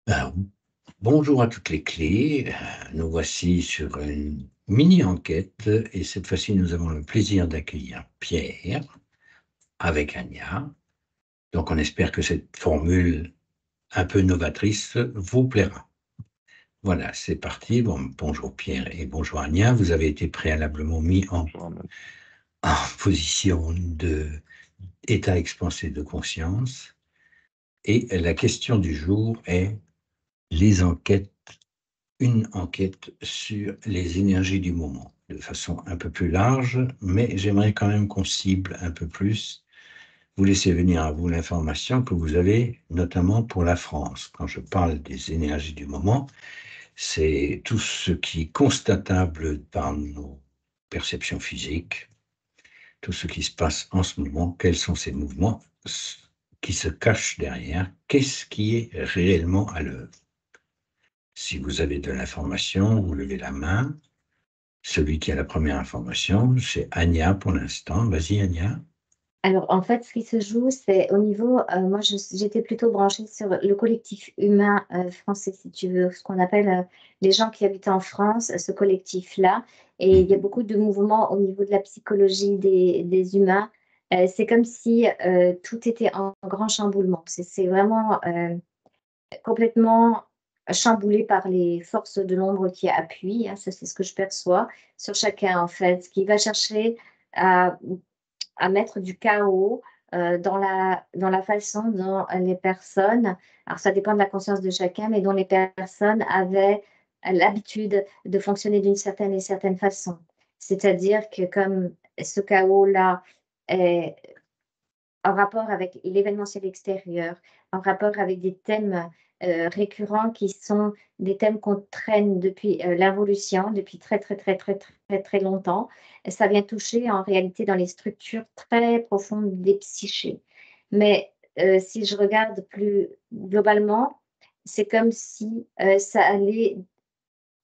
Ben, bonjour à toutes les clés. Nous voici sur une mini-enquête et cette fois-ci, nous avons le plaisir d'accueillir Pierre avec Anya. Donc, on espère que cette formule un peu novatrice vous plaira. Voilà, c'est parti. Bon, bonjour Pierre et bonjour Anya. Vous avez été préalablement mis Bonjour, Ahmed. en position de état expansé de conscience. Et la question du jour est les enquêtes une enquête sur les énergies du moment, de façon un peu plus large, mais j'aimerais quand même qu'on cible un peu plus. Vous laissez venir à vous l'information que vous avez, notamment pour la France. Quand je parle des énergies du moment, c'est tout ce qui est constatable par nos perceptions physiques, tout ce qui se passe en ce moment, quels sont ces mouvements qui se cachent derrière, qu'est-ce qui est réellement à l'œuvre. Si vous avez de l'information, vous levez la main. Celui qui a la première information, c'est Anya pour l'instant. Vas-y, Anya. Alors, en fait, ce qui se joue, c'est au niveau, moi, j'étais plutôt branchée sur le collectif humain français, si tu veux, ce qu'on appelle les gens qui habitent en France, ce collectif-là. Et il y a Mhm. beaucoup de mouvements au niveau de la psychologie des humains. C'est comme si tout était en grand chamboulement. C'est vraiment complètement chamboulé par les forces de l'ombre qui appuient, hein, ça c'est ce que je perçois, sur chacun, en fait, qui va chercher à à mettre du chaos, dans la façon dont les personnes, alors ça dépend de la conscience de chacun, mais dont les personnes avaient l'habitude de fonctionner d'une certaine façon. C'est-à-dire que comme ce chaos-là est en rapport avec l'événementiel extérieur, en rapport avec des thèmes, récurrents qui sont des thèmes qu'on traîne depuis, l'involution, depuis très, très, très, très, très, très longtemps. Et ça vient toucher en réalité dans les structures très profondes des psychés. Mais, si je regarde plus globalement, c'est comme si, ça allait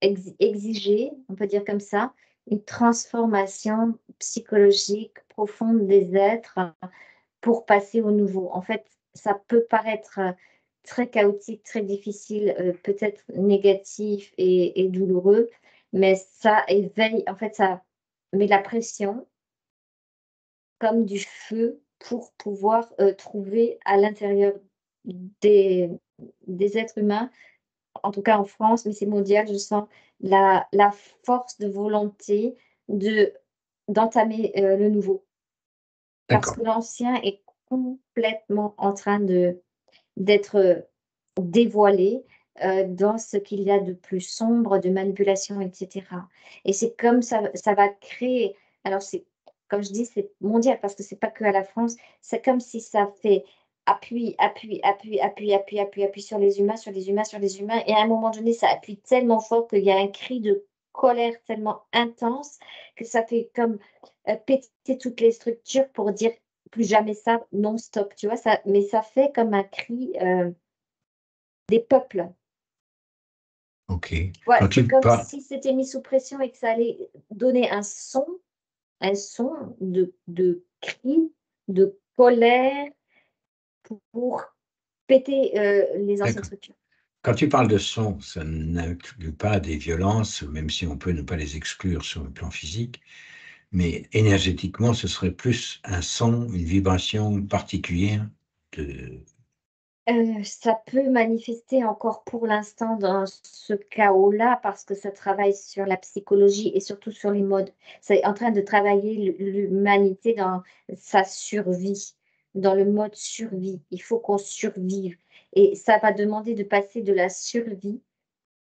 exiger, on peut dire comme ça, une transformation psychologique profonde des êtres pour passer au nouveau. En fait, ça peut paraître, très chaotique, très difficile, peut-être négatif et douloureux, mais ça éveille en fait, ça met la pression comme du feu pour pouvoir, trouver à l'intérieur des des êtres humains, en tout cas en France, mais c'est mondial, je sens la force de volonté de d'entamer, le nouveau. Parce D'accord. que l'ancien est complètement en train d'être, dévoilé, dans ce qu'il y a de plus sombre, de manipulation et cetera. Et c'est comme ça va créer, alors c'est comme je dis, c'est mondial parce que c'est pas que à la France, c'est comme si ça fait appui, appui, appui, appui, appui, appui, appui sur les humains, sur les humains, sur les humains et à un moment donné, ça appuie tellement fort qu'il y a un cri de colère tellement intense que ça fait comme, péter toutes les structures pour dire: «Plus jamais ça, non stop», tu vois? Ça mais ça fait comme un cri, des peuples. OK. Ouais, Quand c'est tu comme parles, si c'était mis sous pression et que ça allait donner un son de cri, de colère pour péter, les anciennes d'accord. structures. Quand tu parles de son, ça n'inclut pas des violences, même si on peut ne pas les exclure sur le plan physique, mais énergétiquement, ce serait plus un son, une vibration particulière de. Ça peut manifester encore pour l'instant dans ce chaos-là parce que ça travaille sur la psychologie et surtout sur les modes. C'est en train de travailler l'humanité dans sa survie, dans le mode survie. Il faut qu'on survive et ça va demander de passer de la survie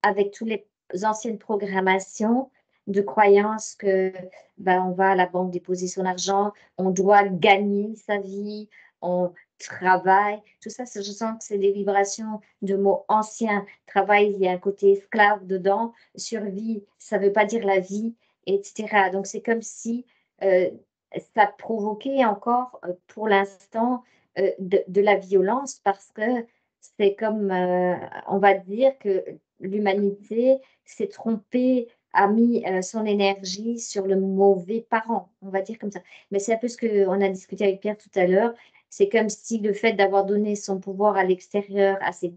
avec toutes les anciennes programmations de croyances que, ben, on va à la banque déposer son argent, on doit gagner sa vie, on travaille. Tout ça, je sens que c'est des vibrations de mots anciens. Travail, il y a un côté esclave dedans. Survie, ça ne veut pas dire la vie, et cetera. Donc c'est comme si, heu, ça provoquait encore, pour l'instant, de la violence parce que c'est comme, on va dire que l'humanité s'est trompée, a mis, son énergie sur le mauvais parent, on va dire comme ça. Mais c'est un peu ce qu'on a discuté avec Pierre tout à l'heure. C'est comme si le fait d'avoir donné son pouvoir à l'extérieur, à ses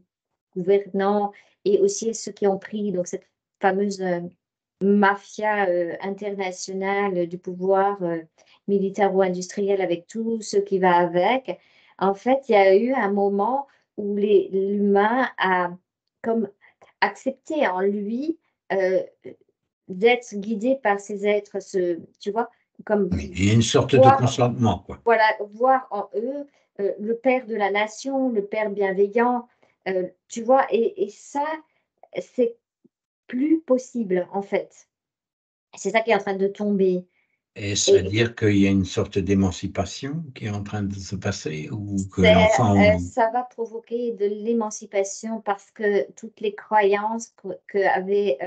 gouvernants et aussi ceux qui ont pris donc cette fameuse mafia internationale du pouvoir militaire ou industriel avec tout ce qui va avec. En fait, il y a eu un moment où l'humain a comme accepté en lui d'être guidé par ces êtres, tu vois, comme Oui, il y a une sorte de voir, consentement, quoi. voilà, voir en eux le père de la nation, le père bienveillant, tu vois, et ça, c'est plus possible en fait. C'est ça qui est en train de tomber. Est-ce à Et dire qu'il y a une sorte d'émancipation qui est en train de se passer ou que c'est, l'enfant... ça va provoquer de l'émancipation parce que toutes les croyances que avaient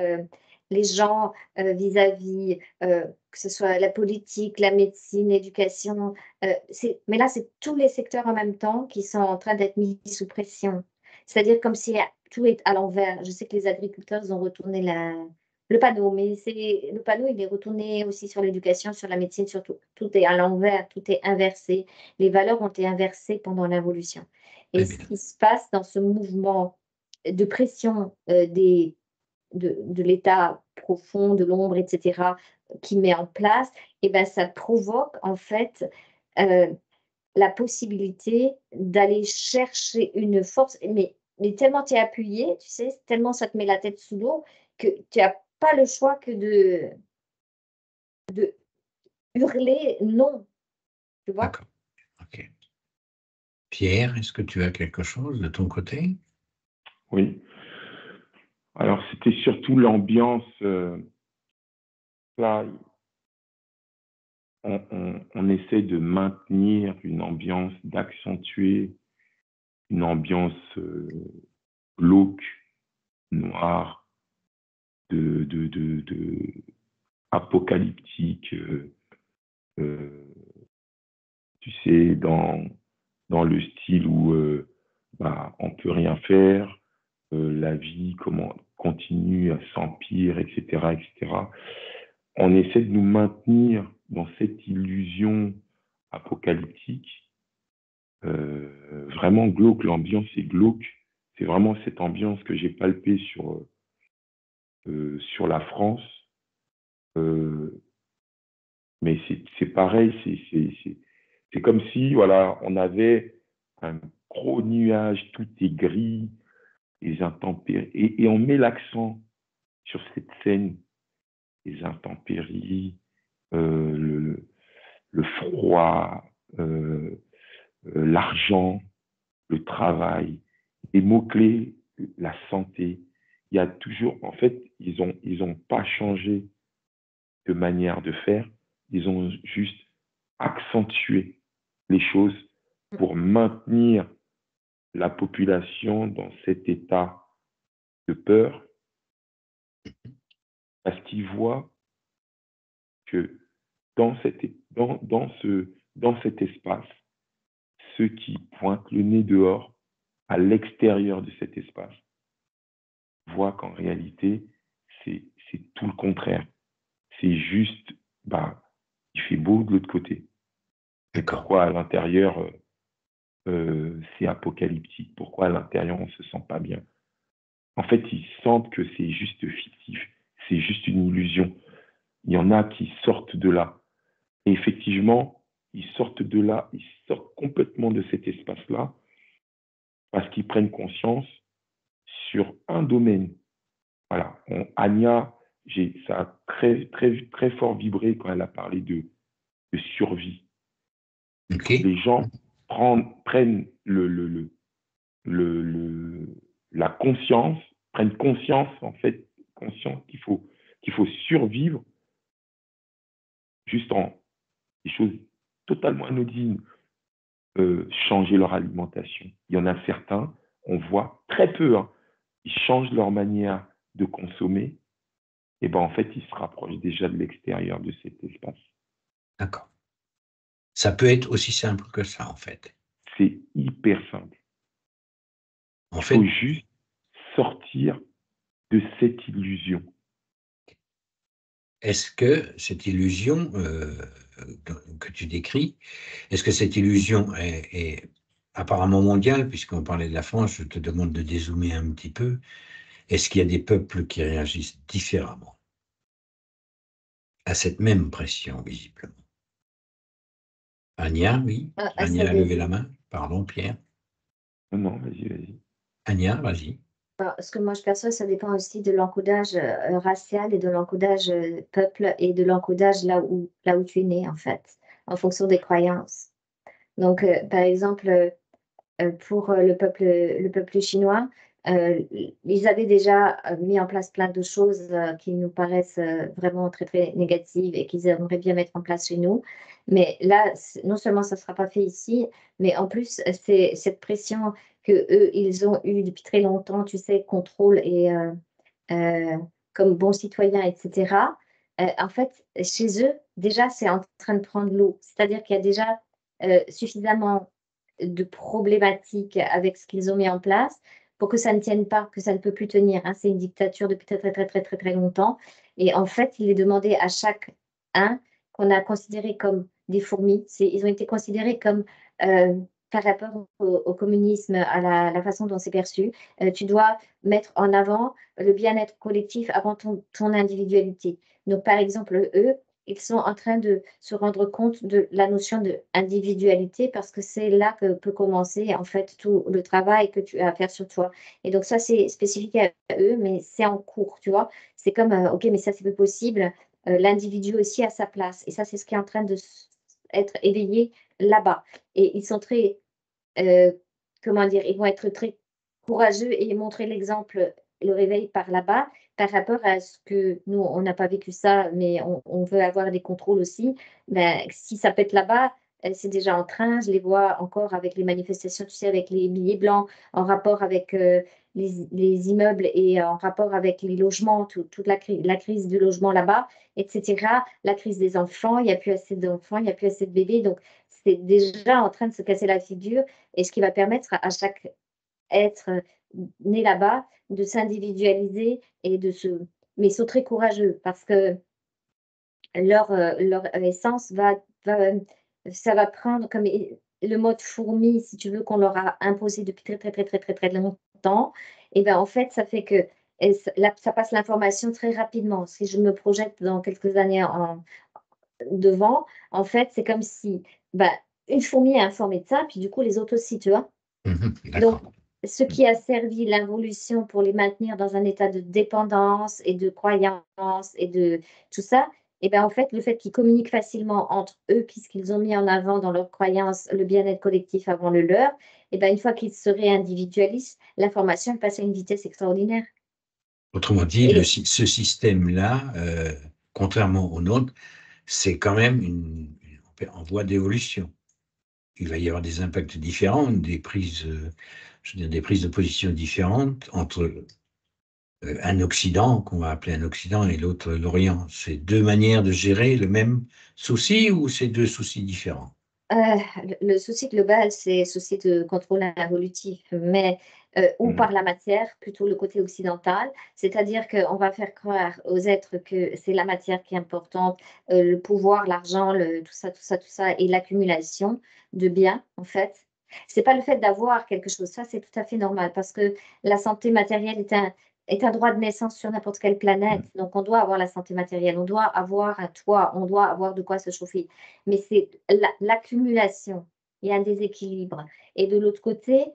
les gens vis-à-vis, que ce soit la politique, la médecine, l'éducation, mais là, c'est tous les secteurs en même temps qui sont en train d'être mis sous pression. C'est-à-dire comme si tout est à l'envers. Je sais que les agriculteurs ils ont retourné le panneau, mais le panneau, il est retourné aussi sur l'éducation, sur la médecine, sur tout. Tout est à l'envers, tout est inversé. Les valeurs ont été inversées pendant l'évolution. Et Eh ce bien, qui se passe dans ce mouvement de pression de l'état profond, de l'ombre, etc., qui met en place, et ben, ça provoque en fait euh, la possibilité d'aller chercher une force, mais tellement tu es appuyé, tu sais, tellement ça te met la tête sous l'eau que tu n'as pas le choix que de hurler non, tu vois. d'accord. OK. Pierre, est-ce que tu as quelque chose de ton côté? Oui. Alors, c'était surtout l'ambiance. Là, on essaie de maintenir une ambiance, d'accentuer une ambiance glauque, noire, de apocalyptique, euh, tu sais, dans le style où bah, on peut rien faire, la vie continue à s'empire, etc., etc. On essaie de nous maintenir dans cette illusion apocalyptique, vraiment glauque. L'ambiance est glauque. C'est vraiment cette ambiance que j'ai palpée sur la France. Mais c'est pareil, c'est comme si voilà, on avait un gros nuage, tout est gris, les intempéries, et on met l'accent sur cette scène, les intempéries, euh, le, le froid, l'argent, le travail, les mots-clés, la santé. Il y a toujours, en fait, ils ont pas changé de manière de faire, ils ont juste accentué les choses pour maintenir la population dans cet état de peur, parce qu'ils voient que dans dans cet espace, ceux qui pointent le nez dehors, à l'extérieur de cet espace, voient qu'en réalité, c'est tout le contraire. C'est juste, bah, il fait beau de l'autre côté. Et D'accord. pourquoi à l'intérieur, c'est apocalyptique? Pourquoi à l'intérieur, on ne se sent pas bien? En fait, ils sentent que c'est juste fictif, c'est juste une illusion. Il y en a qui sortent de là. Et effectivement, ils sortent de là, ils sortent complètement de cet espace-là parce qu'ils prennent conscience sur un domaine. Voilà. Anya, ça a très, très, très fort vibré quand elle a parlé de survie. OK. Les gens prennent la conscience, prennent conscience, en fait, conscience qu'il faut survivre juste en des choses totalement anodines, changer leur alimentation. Il y en a certains, on voit très peu, hein, ils changent leur manière de consommer, et ben en fait, ils se rapprochent déjà de l'extérieur de cet espace. D'accord. Ça peut être aussi simple que ça, en fait. C'est hyper simple. En Il faut fait, juste sortir de cette illusion. est-ce que cette illusion que tu décris, est-ce que cette illusion est apparemment mondial, puisqu'on parlait de la France, je te demande de dézoomer un petit peu. Est-ce qu'il y a des peuples qui réagissent différemment à cette même pression, visiblement? Anya, oui. Anya a levé la main. Pardon, Pierre. Non, vas-y, vas-y. Anya, vas-y. Ce que moi je perçois, ça dépend aussi de l'encodage racial et de l'encodage peuple et de l'encodage là où tu es né, en fait, en fonction des croyances. Donc, par exemple, pour le peuple chinois, ils avaient déjà mis en place plein de choses qui nous paraissent vraiment très, très négatives et qu'ils aimeraient bien mettre en place chez nous. Mais là, non seulement ça ne sera pas fait ici, mais en plus, c'est cette pression qu'eux, ils ont eue depuis très longtemps, tu sais, contrôle et euh, comme bons citoyens, etc. En fait, chez eux, déjà, c'est en train de prendre l'eau. C'est-à-dire qu'il y a déjà suffisamment de problématiques avec ce qu'ils ont mis en place pour que ça ne tienne pas, que ça ne peut plus tenir, hein. C'est une dictature depuis très, très, très, très, très, très longtemps. Et en fait, il est demandé à chaque un qu'on a considéré comme des fourmis. Ils ont été considérés comme, par rapport au communisme, à la façon dont c'est perçu, tu dois mettre en avant le bien-être collectif avant ton individualité. Donc, par exemple, eux, ils sont en train de se rendre compte de la notion d'individualité parce que c'est là que peut commencer en fait tout le travail que tu as à faire sur toi. Et donc ça, c'est spécifique à eux, mais c'est en cours, tu vois. C'est comme, ok, mais ça, c'est plus possible. L'individu aussi a sa place. Et ça, c'est ce qui est en train de être éveillé là-bas. Et ils sont très, euh, comment dire, ils vont être très courageux et montrer l'exemple, le réveil par là-bas, par rapport à ce que nous, on n'a pas vécu ça, mais on veut avoir des contrôles aussi. Ben, si ça pète là-bas, c'est déjà en train. Je les vois encore avec les manifestations, tu sais, avec les billets blancs, en rapport avec les immeubles et en rapport avec les logements, toute la crise du logement là-bas, etc. La crise des enfants, il n'y a plus assez d'enfants, il n'y a plus assez de bébés. Donc, c'est déjà en train de se casser la figure et ce qui va permettre à chaque être né là-bas, de s'individualiser et mais ils sont très courageux parce que leur essence ça va prendre comme le mode fourmi, si tu veux, qu'on leur a imposé depuis très, très, très, très, très, très longtemps. Et ben en fait, ça fait que ça passe l'information très rapidement. Si je me projette dans quelques années devant, en fait, c'est comme si ben, une fourmi est informée de ça, puis du coup, les autres aussi, tu vois. Donc, D'accord. ce qui a servi l'involution pour les maintenir dans un état de dépendance et de croyance et de tout ça, et bien en fait, le fait qu'ils communiquent facilement entre eux, puisqu'ils ont mis en avant dans leurs croyances le bien-être collectif avant le leur, et bien une fois qu'ils se réindividualisent, l'information passe à une vitesse extraordinaire. Autrement dit, Et ce système-là, contrairement au nôtre, c'est quand même en voie d'évolution. Il va y avoir des impacts différents, des prises, je veux dire, des prises de position différentes entre un Occident, qu'on va appeler un Occident, et l'autre l'Orient. C'est deux manières de gérer le même souci ou c'est deux soucis différents? Le souci global, c'est le souci de contrôle involutif, mais ou par Mhm. la matière, plutôt le côté occidental, c'est-à-dire qu'on va faire croire aux êtres que c'est la matière qui est importante, le pouvoir, l'argent, tout ça, tout ça, tout ça, et l'accumulation de biens, en fait. C'est pas le fait d'avoir quelque chose, ça c'est tout à fait normal, parce que la santé matérielle est un droit de naissance sur n'importe quelle planète, donc on doit avoir la santé matérielle, on doit avoir un toit, on doit avoir de quoi se chauffer. Mais c'est l'accumulation, il y a un déséquilibre. Et de l'autre côté,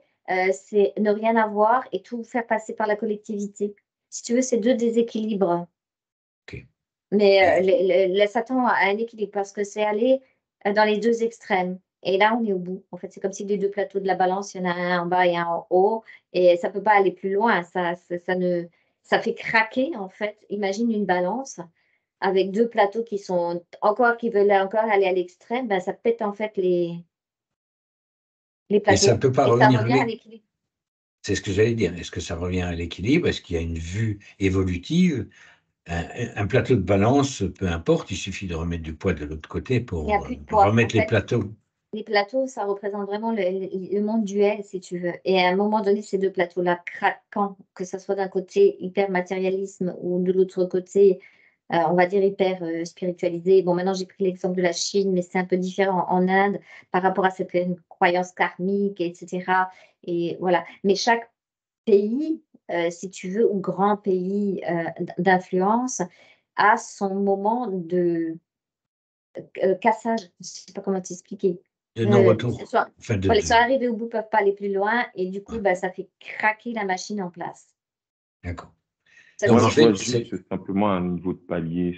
c'est ne rien avoir et tout faire passer par la collectivité. Si tu veux, c'est 2 déséquilibres. Ok. Mais Et, Satan a un équilibre parce que c'est aller dans les 2 extrêmes. Et là, on est au bout. En fait, c'est comme si les 2 plateaux de la balance, il y en a un en bas et un en haut. Et ça ne peut pas aller plus loin. Ça fait craquer, en fait. Imagine une balance avec 2 plateaux qui veulent encore aller à l'extrême, ben, ça pète en fait les et ça ne plateaux peut pas et ça revenir revient à l'équilibre. c'est ce que j'allais dire. Est-ce que ça revient à l'équilibre? Est-ce qu'il y a une vue évolutive? Un plateau de balance, peu importe, il suffit de remettre du poids de l'autre côté Il n'y a pour plus de poids. En remettre les fait, plateaux. les plateaux, ça représente vraiment le monde duel, si tu veux. Et à un moment donné, ces 2 plateaux-là craquant, que ça soit d'un côté hyper matérialisme ou de l'autre côté on va dire hyper spiritualisés. Bon, maintenant j'ai pris l'exemple de la Chine, mais c'est un peu différent en Inde par rapport à cette croyance karmique, etc. Et voilà. Mais chaque pays, si tu veux, ou grand pays d'influence, a son moment de cassage. Je ne sais pas comment t'expliquer. De Ils non-retour. sont, Enfin, voilà, ils sont arrivés au bout, ne peuvent pas aller plus loin, et du coup, bah, ça fait craquer la machine en place. d'accord. Ça veut Donc, Moi, en dire je vois fait, que juste simplement un niveau de palier.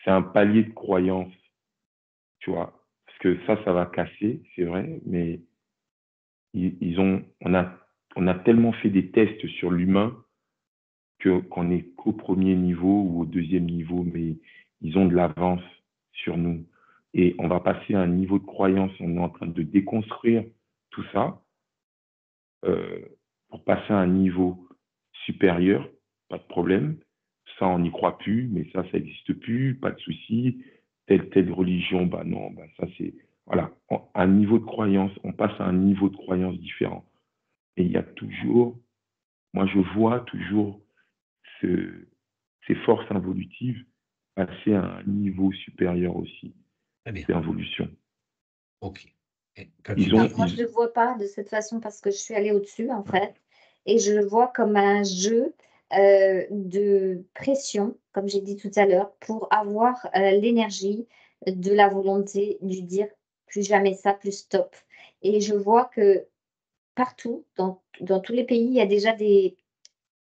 C'est un palier de croyance, tu vois. Parce que ça va casser, c'est vrai, mais on a tellement fait des tests sur l'humain qu'on est qu'au premier niveau ou au deuxième niveau, mais ils ont de l'avance sur nous. Et on va passer à un niveau de croyance, on est en train de déconstruire tout ça euh, pour passer à un niveau supérieur, pas de problème. Ça, on n'y croit plus, mais ça n'existe plus, pas de souci. Telle religion, bah non, bah ça c'est... Voilà, un niveau de croyance, on passe à un niveau de croyance différent. Et il y a toujours, moi je vois toujours ces forces involutives passer à un niveau supérieur aussi très bien. d'évolution. OK. Et quand tu Ils non, ont, dis, moi, je ne le vois pas de cette façon parce que je suis allée au-dessus, en fait. Et je le vois comme un jeu de pression, comme j'ai dit tout à l'heure, pour avoir l'énergie de la volonté du dire plus jamais ça, plus stop. Et je vois que partout, dans tous les pays, il y a déjà des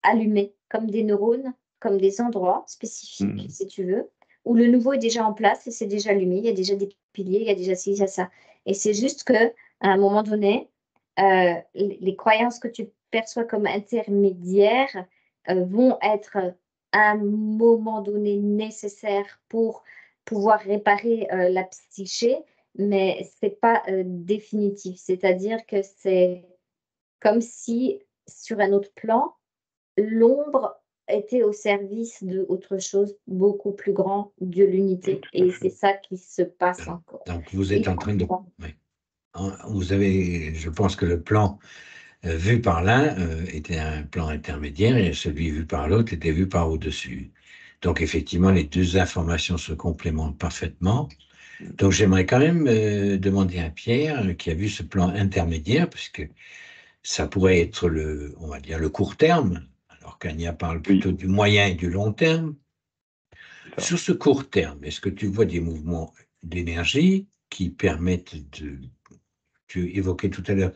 allumés, comme des neurones, comme des endroits spécifiques, hmm, si tu veux, où le nouveau est déjà en place et c'est déjà allumé, il y a déjà des piliers, il y a déjà ci, il y a ça. Et c'est juste que à un moment donné, les croyances que tu perçois comme intermédiaires vont être à un moment donné nécessaires pour pouvoir réparer la psyché, mais c'est pas définitif. C'est-à-dire que c'est comme si sur un autre plan, l'ombre était au service de autre chose beaucoup plus grand, de oui, l'unité, tout à et c'est fait. ça qui se passe alors, encore. donc vous Et êtes je en train de... comprends. Oui. Vous avez, je pense que le plan vu par l'un était un plan intermédiaire et celui vu par l'autre était vu par au-dessus. Donc effectivement, les deux informations se complémentent parfaitement. Donc j'aimerais quand même demander à Pierre, qui a vu ce plan intermédiaire, puisque ça pourrait être on va dire, le court terme, alors qu'Ania parle plutôt Oui, du moyen et du long terme. c'est ça. Sur ce court terme, est-ce que tu vois des mouvements d'énergie qui permettent de... Tu évoquais tout à l'heure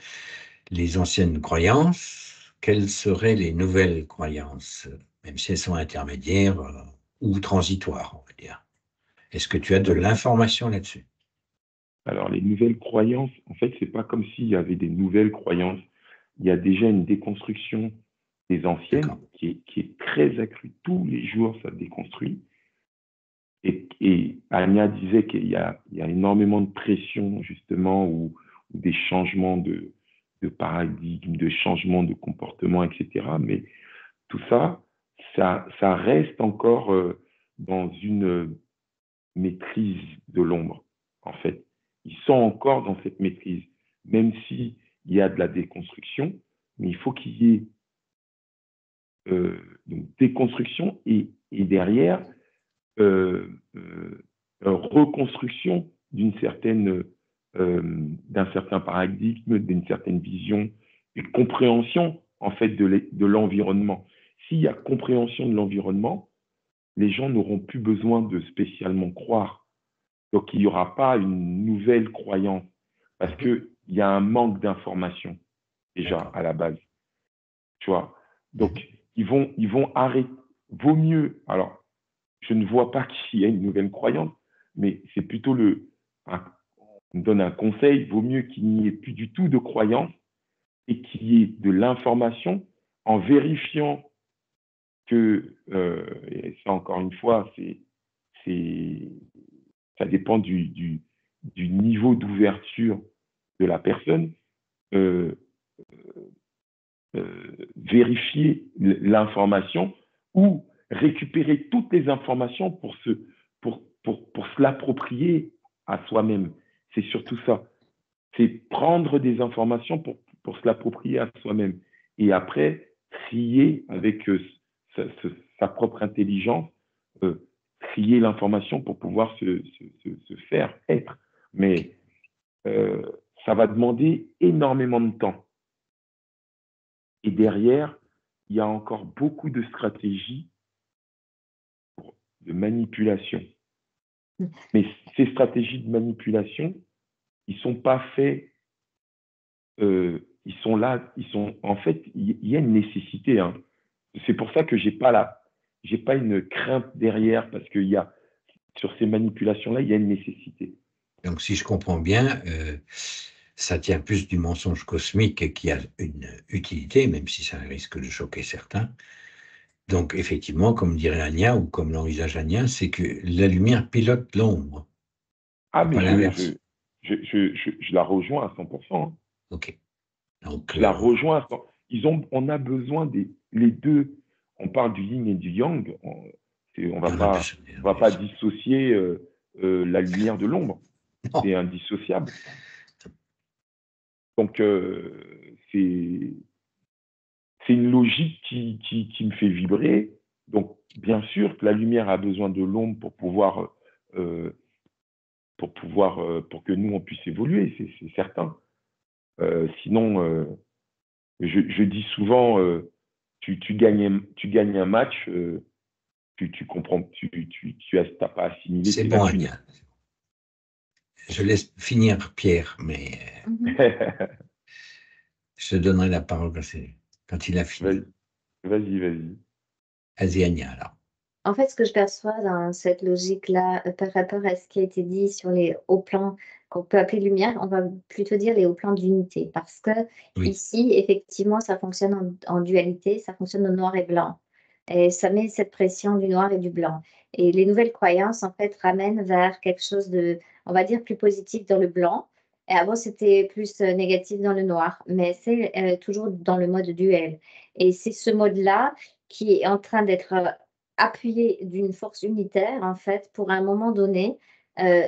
les anciennes croyances, quelles seraient les nouvelles croyances, même si elles sont intermédiaires ou transitoires, on va dire. Est-ce que tu as de Euh, l'information là-dessus? alors, les nouvelles croyances, en fait, c'est pas comme s'il y avait des nouvelles croyances. Il y a déjà une déconstruction des D'accord. anciennes qui est très accrue. Tous les jours, ça déconstruit. Et Anya disait il y a énormément de pression, justement, ou des changements de paradigme, de changements de comportement, etc. Mais tout ça, ça reste encore dans une maîtrise de l'ombre, en fait. Ils sont encore dans cette maîtrise, même s'il y a de la déconstruction, mais il faut qu'il y ait donc déconstruction et derrière euh, euh, reconstruction d'un certain paradigme, d'une certaine vision et compréhension en fait de l'environnement. S'il y a compréhension de l'environnement, les gens n'auront plus besoin de spécialement croire. Donc il n'y aura pas une nouvelle croyance parce Mhm. qu'il y a un manque d'information déjà D'accord. à la base. Tu vois. Donc Mhm. ils vont arrêter. Vaut mieux. Alors je ne vois pas qu'il y ait une nouvelle croyance, mais c'est plutôt on me donne un conseil, vaut mieux qu'il n'y ait plus du tout de croyance et qu'il y ait de l'information en vérifiant que, et ça encore une fois, ça dépend du niveau d'ouverture de la personne, euh, vérifier l'information ou récupérer toutes les informations pour se l'approprier à soi-même. C'est surtout ça. C'est prendre des informations pour se l'approprier à soi-même. Et après, trier avec sa propre intelligence trier l'information pour pouvoir se faire être. Mais ça va demander énormément de temps. Et derrière, il y a encore beaucoup de stratégies de manipulation. Mais ces stratégies de manipulation, ils ne sont pas faits, ils sont là, en fait, il y a une nécessité. Hein. C'est pour ça que j'ai pas une crainte derrière, parce qu'il y a, sur ces manipulations-là, il y a une nécessité. Donc, si je comprends bien, ça tient plus du mensonge cosmique qui a une utilité, même si ça risque de choquer certains. Donc, effectivement, comme dirait Anya, ou comme l'envisage Anya, c'est que la lumière pilote l'ombre, Ah, pas mais l'inverse. je la rejoins à 100%. Hein. OK. Donc, Je la rejoins à 100%. On a besoin les deux. On parle du yin et du yang. On va pas dissocier la lumière de l'ombre. C'est indissociable. Donc, c'est une logique qui me fait vibrer. Donc, bien sûr que la lumière a besoin de l'ombre pour que nous, on puisse évoluer, c'est certain. Sinon, je dis souvent, tu gagnes un match, tu comprends, t'as pas assimilé c'est tes bon, lacunes. Anya. Je laisse finir Pierre, mais je te donnerai la parole quand il a fini. Vas-y. Vas-y, Anya, alors. En fait, ce que je perçois dans cette logique-là, par rapport à ce qui a été dit sur les hauts plans qu'on peut appeler lumière, on va plutôt dire les hauts plans d'unité. Parce que Oui. ici, effectivement, ça fonctionne en dualité, ça fonctionne au noir et blanc. Et ça met cette pression du noir et du blanc. Et les nouvelles croyances, en fait, ramènent vers quelque chose de, on va dire, plus positif dans le blanc. Et avant, c'était plus négatif dans le noir. Mais c'est toujours dans le mode duel. Et c'est ce mode-là qui est en train d'être appuyé d'une force unitaire, en fait, pour à un moment donné,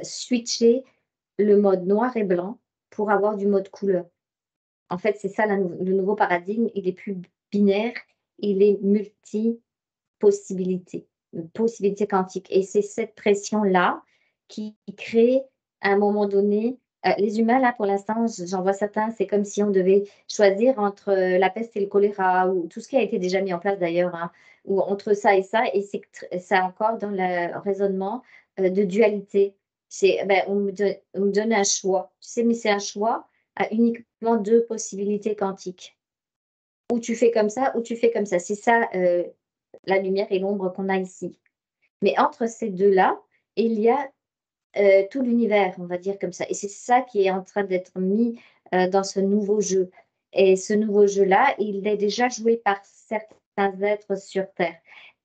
switcher le mode noir et blanc pour avoir du mode couleur. En fait, c'est ça le nouveau paradigme, il est plus binaire, il est multi-possibilité, possibilité quantique et c'est cette pression-là qui crée à un moment donné, les humains là pour l'instant, j'en vois certains, c'est comme si on devait choisir entre, la peste et le choléra ou tout ce qui a été déjà mis en place d'ailleurs, hein, ou entre ça et ça et c'est ça encore dans le raisonnement, de dualité. C'est ben, on me donne un choix, tu sais? Mais c'est un choix à uniquement 2 possibilités quantiques. Ou tu fais comme ça ou tu fais comme ça. C'est ça, la lumière et l'ombre qu'on a ici. Mais entre ces 2-là, il y a, tout l'univers, on va dire comme ça et c'est ça qui est en train d'être mis, dans ce nouveau jeu et ce nouveau jeu-là, il est déjà joué par certains êtres sur terre.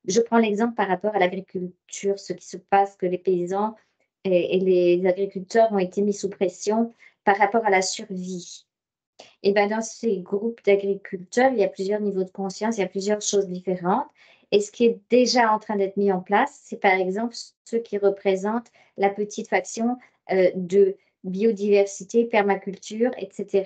Je prends l'exemple par rapport à l'agriculture, ce qui se passe, que les paysans et les agriculteurs ont été mis sous pression par rapport à la survie. Et ben, dans ces groupes d'agriculteurs, il y a plusieurs niveaux de conscience, il y a plusieurs choses différentes. Et ce qui est déjà en train d'être mis en place, c'est par exemple ceux qui représentent la petite faction de biodiversité, permaculture, etc.,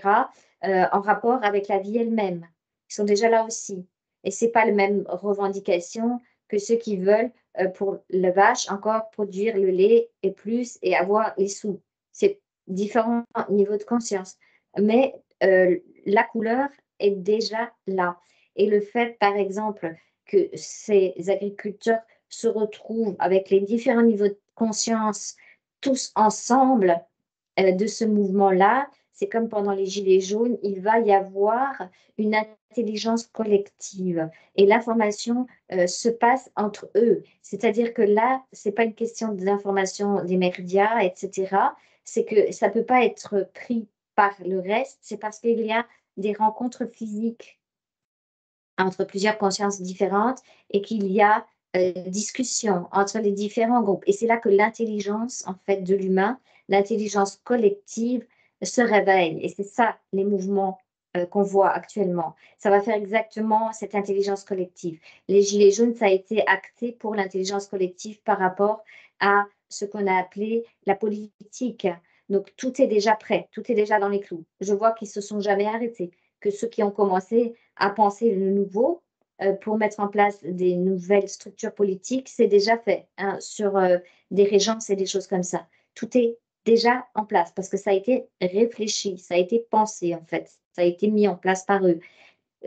en rapport avec la vie elle-même. Ils sont déjà là aussi. Et ce n'est pas la même revendication que ceux qui veulent, pour la vache, encore produire le lait et plus et avoir les sous. C'est différents niveaux de conscience. Mais la couleur est déjà là et le fait, par exemple, que ces agriculteurs se retrouvent avec les différents niveaux de conscience tous ensemble, de ce mouvement-là, c'est comme pendant les gilets jaunes, il va y avoir une intelligence collective et l'information, se passe entre eux. C'est-à-dire que là, c'est pas une question d'information des médias et cetera, c'est que ça peut pas être pris par le reste, c'est parce qu'il y a des rencontres physiques entre plusieurs consciences différentes et qu'il y a, discussion entre les différents groupes et c'est là que l'intelligence, en fait, de l'humain, l'intelligence collective se réveille et c'est ça les mouvements, qu'on voit actuellement. Ça va faire exactement cette intelligence collective. Les gilets jaunes, ça a été acté pour l'intelligence collective par rapport à ce qu'on a appelé la politique. Donc tout est déjà prêt, tout est déjà dans les clous. Je vois qu'ils se sont jamais arrêtés, que ceux qui ont commencé à penser le nouveau, pour mettre en place des nouvelles structures politiques, c'est déjà fait, hein, sur des régences et des choses comme ça. Tout est déjà en place parce que ça a été réfléchi, ça a été pensé en fait, ça a été mis en place par eux.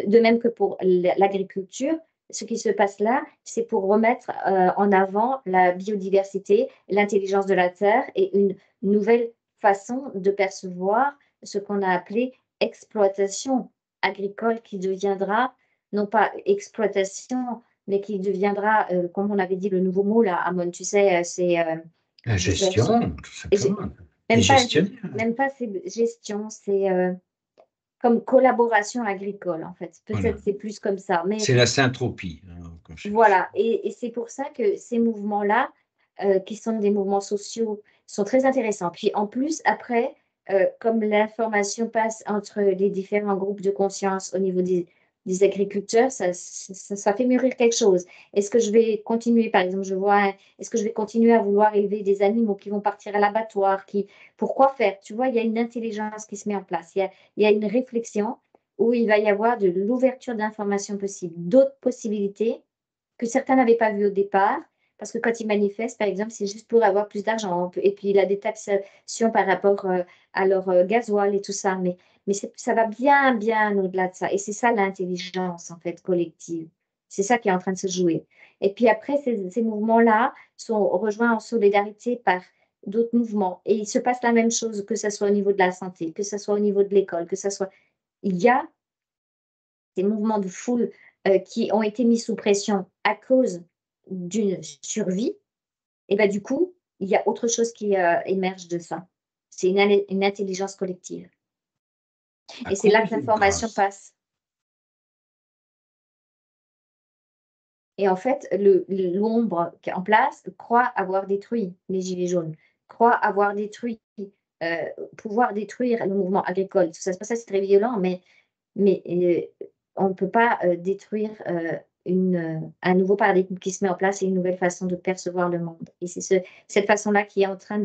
De même que pour l'agriculture, ce qui se passe là, c'est pour remettre en avant la biodiversité, l'intelligence de la terre et une nouvelle façon de percevoir ce qu'on a appelé exploitation agricole qui deviendra, non pas exploitation, mais qui deviendra, comme on avait dit le nouveau mot là, Amon, tu sais, c'est La gestion, tout simplement. Les même pas, gestionnaires. même pas c'est gestion, c'est comme collaboration agricole, en fait. Voilà. Peut-être c'est plus comme ça, mais C'est la syntropie, hein, qu'on cherche. voilà. Et c'est pour ça que ces mouvements-là, qui sont des mouvements sociaux, sont très intéressants. Puis en plus, après, comme l'information passe entre les différents groupes de conscience au niveau des agriculteurs, ça fait mûrir quelque chose. Est-ce que je vais continuer, par exemple, est-ce que je vais continuer à vouloir élever des animaux qui vont partir à l'abattoir, pourquoi faire? Tu vois, il y a une intelligence qui se met en place. Il y a une réflexion où il va y avoir de l'ouverture d'informations possibles, d'autres possibilités que certains n'avaient pas vu au départ, parce que quand ils manifestent, par exemple, c'est juste pour avoir plus d'argent. Et puis, il a des taxations par rapport à leur gasoil et tout ça. Mais ça va bien, bien au-delà de ça. Et c'est ça l'intelligence, en fait, collective. C'est ça qui est en train de se jouer. Et puis après, ces mouvements-là sont rejoints en solidarité par d'autres mouvements. Et il se passe la même chose, que ce soit au niveau de la santé, que ce soit au niveau de l'école, que ce soit... Il y a des mouvements de foule qui ont été mis sous pression à cause d'une survie, et ben du coup, il y a autre chose qui émerge de ça. C'est une intelligence collective. À Et c'est là cause que ou l'information grâce? passe. Et en fait, l'ombre qui est en place croit avoir détruit les Gilets jaunes, croit avoir détruit, pouvoir détruire le mouvement agricole. Tout ça, c'est pas ça, c'est très violent, mais on ne peut pas détruire un nouveau paradigme qui se met en place et une nouvelle façon de percevoir le monde. Et c'est cette façon-là qui est en train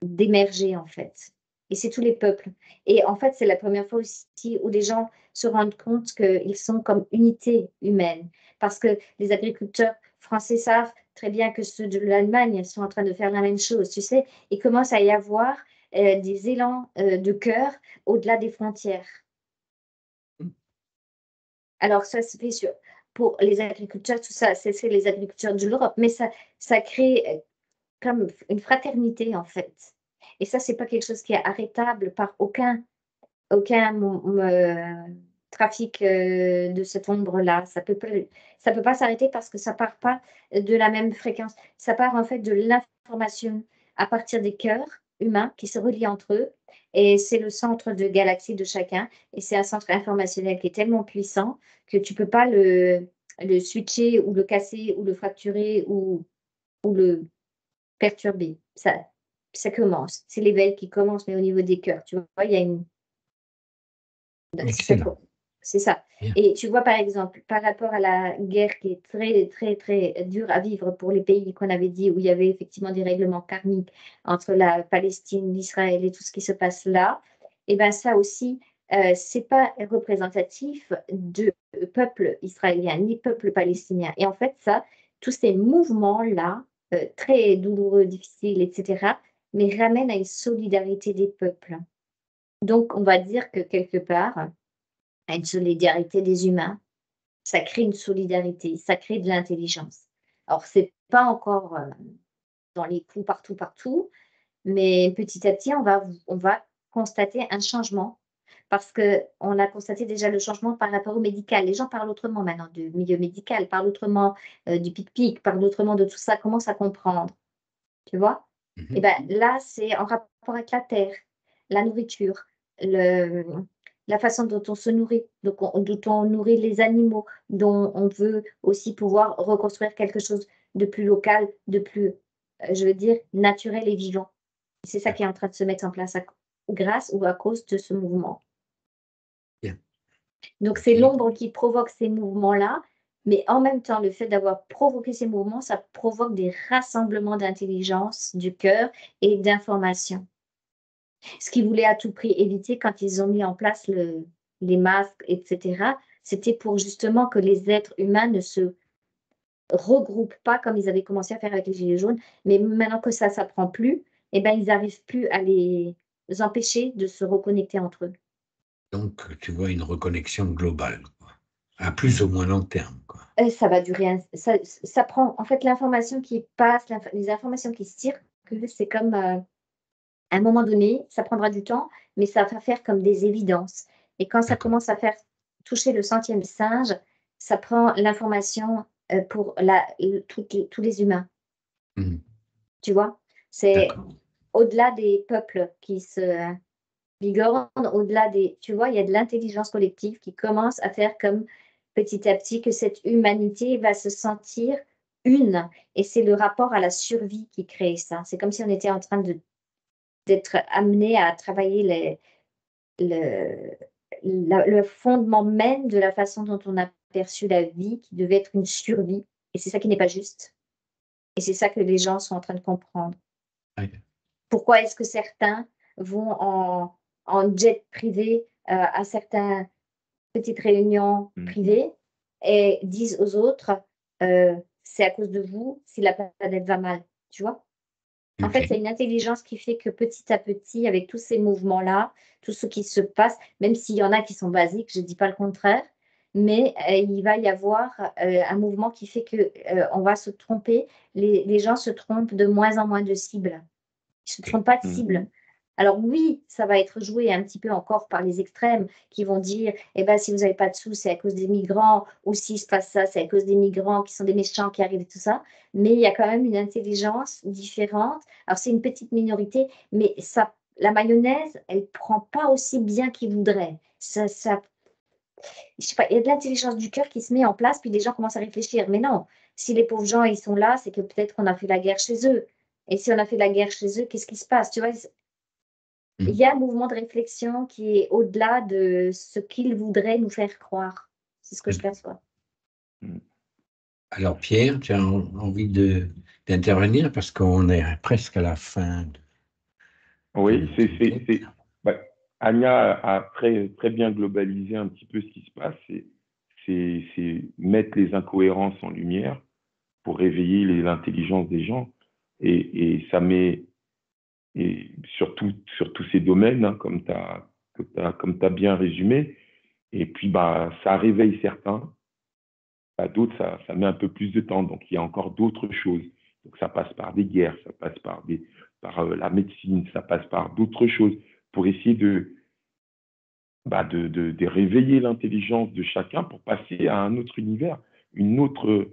d'émerger, en fait. Et c'est tous les peuples. Et en fait, c'est la première fois aussi où les gens se rendent compte qu'ils sont comme unité humaine. Parce que les agriculteurs français savent très bien que ceux de l'Allemagne sont en train de faire la même chose, tu sais. Il commence à y avoir des élans de cœur au-delà des frontières. Alors ça se fait pour les agriculteurs, tout ça, c'est les agriculteurs de l'Europe, mais ça crée comme une fraternité, en fait. Et ça, c'est pas quelque chose qui est arrêtable par aucun trafic de cette ombre-là. Ça peut pas s'arrêter parce que ça part pas de la même fréquence. Ça part en fait de l'information à partir des cœurs humains qui se relient entre eux. Et c'est le centre de galaxie de chacun. Et c'est un centre informationnel qui est tellement puissant que tu peux pas le switcher ou le casser ou le fracturer ou le perturber. Ça commence. C'est l'éveil qui commence, mais au niveau des cœurs. Tu vois, il y a une... Excellent. C'est ça. Bien. Et tu vois, par exemple, par rapport à la guerre qui est très, très, très dure à vivre pour les pays qu'on avait dit, où il y avait effectivement des règlements karmiques entre la Palestine, l'Israël et tout ce qui se passe là, et bien ça aussi, c'est pas représentatif de peuple israélien ni peuple palestinien. Et en fait, ça, tous ces mouvements-là, très douloureux, difficiles, etc., mais ramènent à une solidarité des peuples. Donc, on va dire que quelque part, une solidarité des humains, ça crée une solidarité, ça crée de l'intelligence. Alors, c'est pas encore dans les coups partout, mais petit à petit, on va constater un changement parce qu'on a constaté déjà le changement par rapport au médical. Les gens parlent autrement maintenant du milieu médical, parlent autrement du pic-pic, parlent autrement de tout ça, commencent à comprendre, tu vois? Et bien là, c'est en rapport avec la terre, la nourriture, la façon dont on se nourrit, dont on nourrit les animaux, dont on veut aussi pouvoir reconstruire quelque chose de plus local, de plus, je veux dire, naturel et vivant. C'est ça qui est en train de se mettre en place grâce ou à cause de ce mouvement. Bien. Donc, Ok. c'est l'ombre qui provoque ces mouvements-là, mais en même temps, le fait d'avoir provoqué ces mouvements, ça provoque des rassemblements d'intelligence, du cœur et d'information. Ce qu'ils voulaient à tout prix éviter quand ils ont mis en place les masques, etc., C'était pour justement que les êtres humains ne se regroupent pas comme ils avaient commencé à faire avec les gilets jaunes. Mais maintenant que ça s'apprend plus, eh ben, ils n'arrivent plus à les empêcher de se reconnecter entre eux. Donc, tu vois une reconnexion globale, quoi, à plus ou moins long terme, quoi. Et ça va durer ça prend en fait, l'information qui passe, les informations qui circulent, c'est comme, à un moment donné, ça prendra du temps, mais ça va faire comme des évidences et quand ça D'accord. commence à faire toucher le centième singe, ça prend l'information, pour la tous les humains, Mmh. tu vois? C'est D'accord. au-delà des peuples qui se bigornent, au-delà des tu vois? Il y a de l'intelligence collective qui commence à faire comme, petit à petit, que cette humanité va se sentir une et c'est le rapport à la survie qui crée ça. C'est comme si on était en train d'être amené à travailler le le fondement même de la façon dont on a perçu la vie qui devait être une survie et c'est ça qui n'est pas juste et c'est ça que les gens sont en train de comprendre. Ouais. Pourquoi est-ce que certains vont en jet privé, à certaines petites réunions Mm. privées et disent aux autres, «C'est à cause de vous si la planète va mal», tu vois? En fait, OK. c'est une intelligence qui fait que petit à petit, avec tous ces mouvements-là, tout ce qui se passe, même s'il y en a qui sont basiques, je ne dis pas le contraire, mais il va y avoir, un mouvement qui fait que, on va se tromper. Les gens se trompent de moins en moins de cibles. Ils ne se trompent pas de Mm. cible. Alors oui, ça va être joué un petit peu encore par les extrêmes qui vont dire: «Eh ben, si vous n'avez pas de sous, c'est à cause des migrants ou s'il se passe ça, c'est à cause des migrants qui sont des méchants qui arrivent et tout ça». Mais il y a quand même une intelligence différente. Alors c'est une petite minorité, mais ça la mayonnaise, elle prend pas aussi bien qu'ils voudraient. Ça je sais pas, il y a de l'intelligence du cœur qui se met en place, puis les gens commencent à réfléchir. Mais non, si les pauvres gens, ils sont là, c'est que peut-être qu'on a fait la guerre chez eux. Et si on a fait la guerre chez eux, qu'est-ce qui se passe? Tu vois? Il Mmh. y a un mouvement de réflexion qui est au-delà de ce qu'ils voudraient nous faire croire. C'est ce que je Mmh. perçois. Mm. Alors Pierre, tu as envie d'intervenir parce qu'on est presque à la fin de Oui, notre enquête. bah, Anya a très, très bien globalisé un petit peu ce qui se passe. C'est mettre les incohérences en lumière pour réveiller l'intelligence des gens. Et ça met, et sur tous ces domaines, hein, comme t'as bien résumé. Et puis, bah, ça réveille certains. Bah, d'autres, ça met un peu plus de temps. Donc, il y a encore d'autres choses. Donc, ça passe par des guerres, ça passe par la médecine, ça passe par d'autres choses pour essayer de réveiller l'intelligence de chacun pour passer à un autre univers, une autre,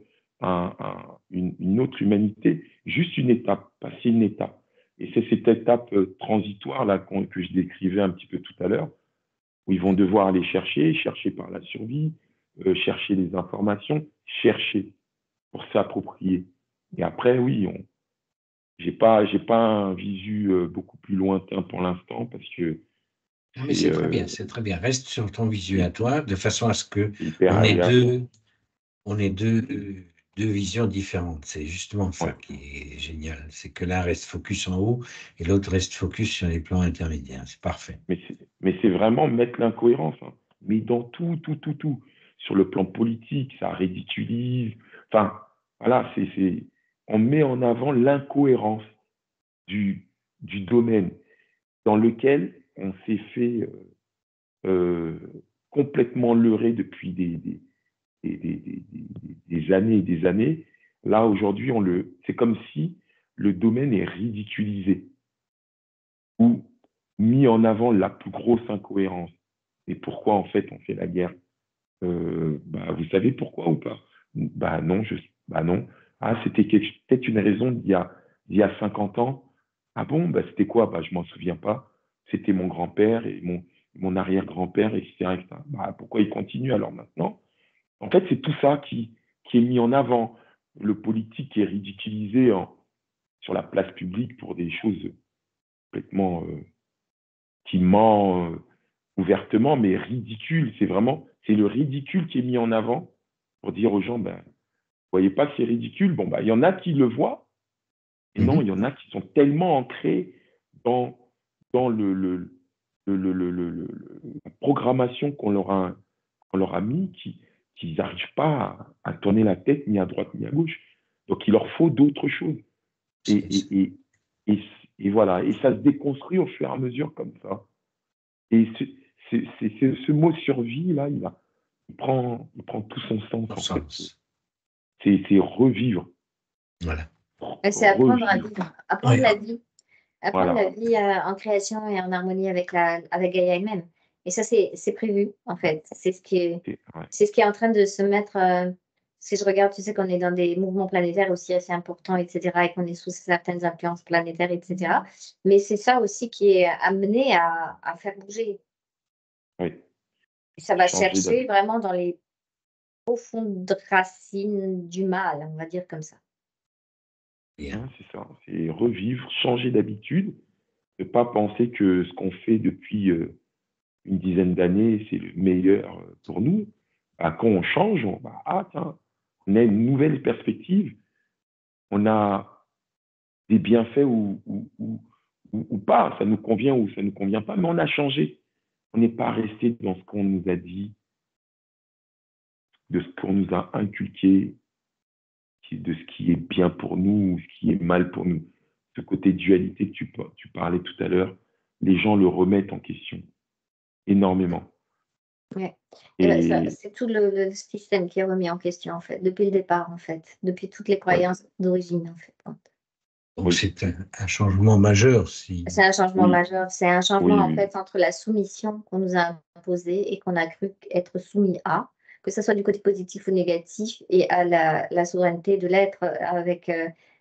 une autre humanité, juste une étape, passer une étape. Et c'est cette étape transitoire là que je décrivais un petit peu tout à l'heure, où ils vont devoir aller chercher par la survie, chercher les informations, chercher pour s'approprier. Et après, oui, j'ai pas un visu beaucoup plus lointain pour l'instant parce que Non, mais c'est c'est très bien. Reste sur ton visu à toi, de façon à ce que hyper on ait agréable. on ait deux visions différentes. C'est justement ça Ouais. qui est génial. C'est que l'un reste focus en haut et l'autre reste focus sur les plans intermédiaires. C'est parfait. Mais c'est vraiment mettre l'incohérence, hein. Mais dans tout. Sur le plan politique, ça ridiculise. Enfin, voilà, on met en avant l'incohérence du domaine dans lequel on s'est fait complètement leurrer depuis des années et des années. Là, aujourd'hui, c'est comme si le domaine est ridiculisé ou mis en avant la plus grosse incohérence. Et pourquoi, en fait, on fait la guerre? Bah, vous savez pourquoi ou pas? Bah non, bah non. Ah, c'était peut-être une raison d'il y a 50 ans. Ah bon, bah c'était quoi? Bah je m'en souviens pas. C'était mon grand-père et mon arrière-grand-père, etc., etc. Bah pourquoi il continue alors maintenant? En fait, c'est tout ça qui est mis en avant. Le politique qui est ridiculisé sur la place publique pour des choses complètement qui ment ouvertement, mais ridicule. C'est le ridicule qui est mis en avant pour dire aux gens, ben, vous voyez pas que c'est ridicule. Bon, ben, il y en a qui le voient, et non, il y Mhm. en a qui sont tellement ancrés dans, dans la programmation on leur a mis qu'ils n'arrivent pas à tourner la tête ni à droite ni à gauche. Donc, il leur faut d'autres choses. Et voilà, et ça se déconstruit au fur et à mesure comme ça. Et ce mot survie, là, il prend tout son sens, en fait. C'est revivre. Voilà. C'est apprendre à Revivre. vivre, apprendre la vie. Apprendre Voilà. la vie en création et en harmonie avec Gaïa elle-même. Et ça, c'est prévu, en fait. C'est ce qui est en train de se mettre. Si je regarde, tu sais qu'on est dans des mouvements planétaires aussi assez importants, etc., et qu'on est sous certaines influences planétaires, etc. Mais c'est ça aussi qui est amené à faire bouger. Oui. Et ça va chercher vraiment dans les profondes racines du mal, on va dire comme ça. C'est ça, c'est revivre, changer d'habitude, ne pas penser que ce qu'on fait depuis une dizaine d'années, c'est le meilleur pour nous. Quand on change, tiens, on a une nouvelle perspective, on a des bienfaits ou pas, ça nous convient ou ça ne nous convient pas, mais on a changé. On n'est pas resté dans ce qu'on nous a dit, de ce qu'on nous a inculqué, de ce qui est bien pour nous ou ce qui est mal pour nous. Ce côté dualité que tu parlais tout à l'heure, les gens le remettent en question énormément. Ouais. C'est tout le système qui est remis en question, en fait, depuis le départ, en fait, depuis toutes les croyances d'origine, en fait. Donc, c'est un changement majeur. C'est un changement majeur. C'est un changement, en fait, entre la soumission qu'on nous a imposée et qu'on a cru être soumis à, que ce soit du côté positif ou négatif, et à la souveraineté de l'être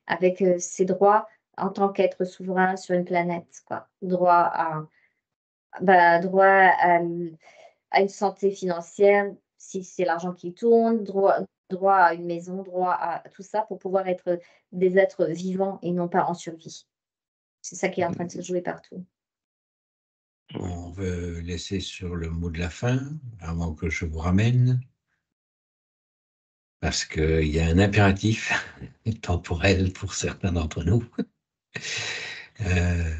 avec ses droits en tant qu'être souverain sur une planète, quoi. Droit à une santé financière, si c'est l'argent qui tourne, droit à une maison, droit à tout ça pour pouvoir être des êtres vivants et non pas en survie. C'est ça qui est en train de se jouer partout. On veut laisser sur le mot de la fin, avant que je vous ramène, parce qu'il y a un impératif temporel pour certains d'entre nous.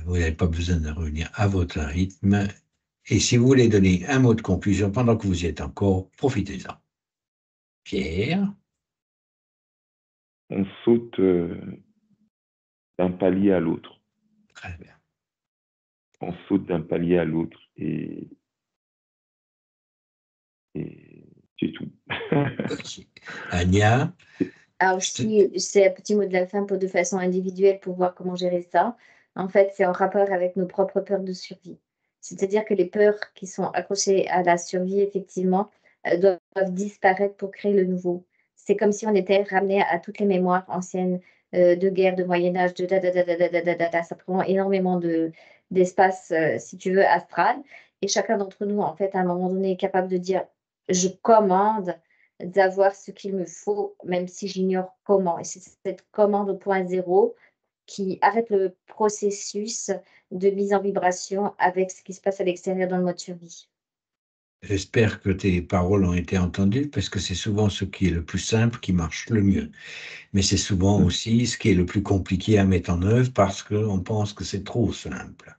Vous n'avez pas besoin de revenir à votre rythme. Et si vous voulez donner un mot de conclusion pendant que vous y êtes encore, profitez-en. Pierre? On saute d'un palier à l'autre. Très bien. On saute d'un palier à l'autre et c'est tout. Okay. Anya? Alors, c'est un petit mot de la fin de façon individuelle pour voir comment gérer ça. En fait, c'est en rapport avec nos propres peurs de survie. C'est-à-dire que les peurs qui sont accrochées à la survie, effectivement, doivent disparaître pour créer le nouveau. C'est comme si on était ramené à toutes les mémoires anciennes de guerre, de Moyen-Âge, de da. Ça prend énormément d'espace, si tu veux, astral. Et chacun d'entre nous, en fait, à un moment donné, est capable de dire, je commande d'avoir ce qu'il me faut, même si j'ignore comment. Et c'est cette commande au point zéro qui arrête le processus de mise en vibration avec ce qui se passe à l'extérieur dans le mode survie. J'espère que tes paroles ont été entendues, parce que c'est souvent ce qui est le plus simple qui marche le mieux. Mais c'est souvent aussi ce qui est le plus compliqué à mettre en œuvre, parce qu'on pense que c'est trop simple.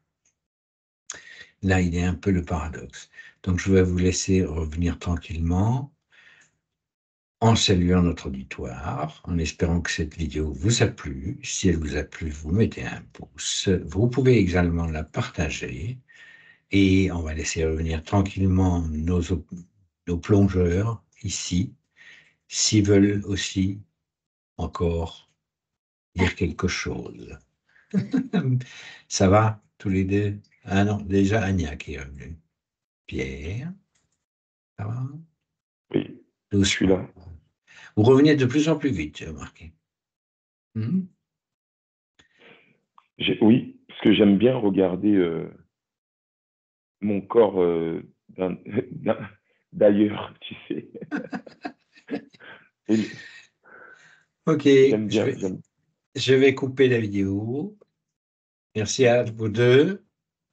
Là, il y a un peu le paradoxe. Donc, je vais vous laisser revenir tranquillement, en saluant notre auditoire, en espérant que cette vidéo vous a plu. Si elle vous a plu, vous mettez un pouce. Vous pouvez également la partager. Et on va laisser revenir tranquillement nos plongeurs ici, s'ils veulent aussi encore dire quelque chose. Ça va, tous les deux? Ah non, déjà Anya qui est revenue. Pierre, ça va? Oui, Doucement. je suis là. Vous revenez de plus en plus vite, j'ai remarqué. Oui, parce que j'aime bien regarder mon corps d'ailleurs, tu sais. Ok, J'aime bien. je vais couper la vidéo. Merci à vous deux.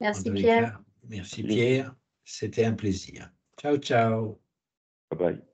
Merci Pierre. Merci Pierre, c'était un plaisir. Ciao, ciao. Bye bye.